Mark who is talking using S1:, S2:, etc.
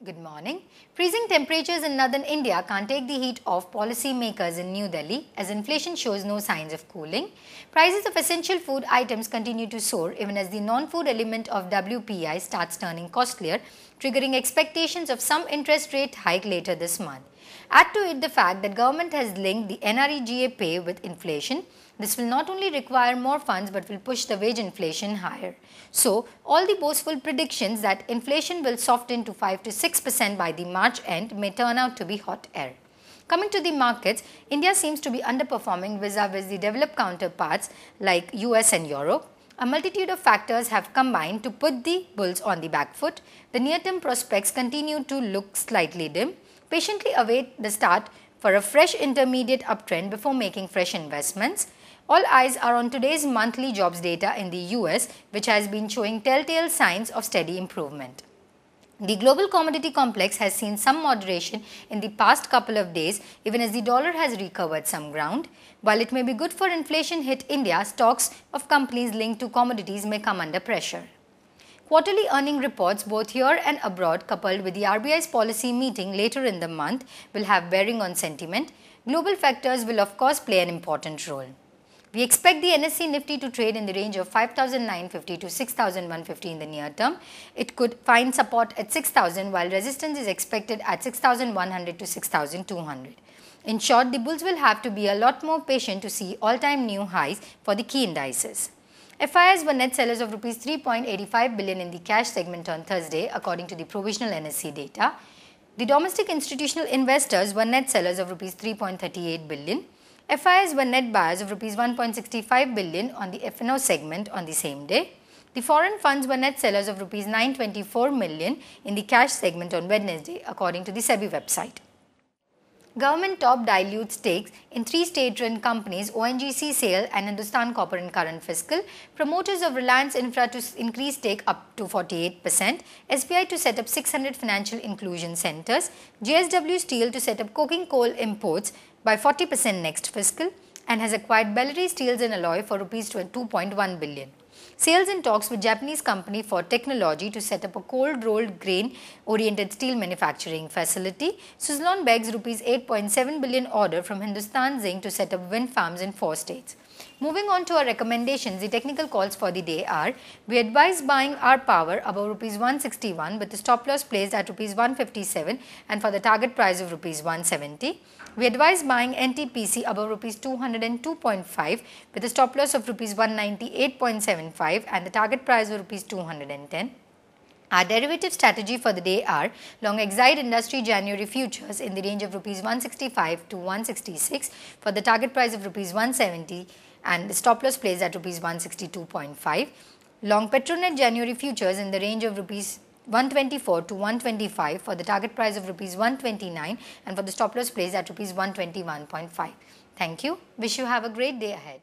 S1: Good morning. Freezing temperatures in northern India can't take the heat off policy makers in New Delhi as inflation shows no signs of cooling. Prices of essential food items continue to soar even as the non-food element of WPI starts turning costlier, triggering expectations of some interest rate hike later this month. Add to it the fact that government has linked the NREGA pay with inflation. This will not only require more funds but will push the wage inflation higher. So, all the boastful predictions that inflation will soften to 5 to 6% by the March end may turn out to be hot air. Coming to the markets, India seems to be underperforming vis-a-vis the developed counterparts like US and Europe. A multitude of factors have combined to put the bulls on the back foot. The near-term prospects continue to look slightly dim. Patiently await the start for a fresh intermediate uptrend before making fresh investments. All eyes are on today's monthly jobs data in the US, which has been showing telltale signs of steady improvement. The global commodity complex has seen some moderation in the past couple of days, even as the dollar has recovered some ground. While it may be good for inflation hit India, stocks of companies linked to commodities may come under pressure. Quarterly earning reports both here and abroad coupled with the RBI's policy meeting later in the month will have bearing on sentiment. Global factors will of course play an important role. We expect the NSE Nifty to trade in the range of 5,950 to 6,150 in the near term. It could find support at 6,000 while resistance is expected at 6,100 to 6,200. In short, the bulls will have to be a lot more patient to see all-time new highs for the key indices. FIIs were net sellers of Rs 3.85 billion in the cash segment on Thursday, according to the provisional NSE data. The domestic institutional investors were net sellers of Rs 3.38 billion. FIIs were net buyers of Rs 1.65 billion on the F&O segment on the same day. The foreign funds were net sellers of Rs 924 million in the cash segment on Wednesday, according to the SEBI website. Government top dilute stakes in three state-run companies, ONGC, SAIL and Hindustan Copper in current fiscal, promoters of Reliance Infra to increase stake up to 48%, SBI to set up 600 financial inclusion centres, JSW Steel to set up coking coal imports by 40% next fiscal, and has acquired Bellary Steels and Alloy for Rs 2.1 billion. SAIL in talks with Japanese company for technology to set up a cold-rolled grain-oriented steel manufacturing facility. Suzlon begs Rs 8.7 billion order from Hindustan Zinc to set up wind farms in 4 states. Moving on to our recommendations, the technical calls for the day are: we advise buying our power above Rs 161 with the stop loss placed at Rs 157 and for the target price of Rs 170. We advise buying NTPC above Rs 202.5 with a stop loss of Rs 198.75 and the target price of Rs 210. Our derivative strategy for the day are: long Exide Industry January futures in the range of Rs 165 to 166 for the target price of Rs 170 and the stop loss placed at Rs 162.5. Long Petronet January futures in the range of Rs 124 to 125 for the target price of Rs 129 and for the stop loss placed at Rs 121.5. Thank you. Wish you have a great day ahead.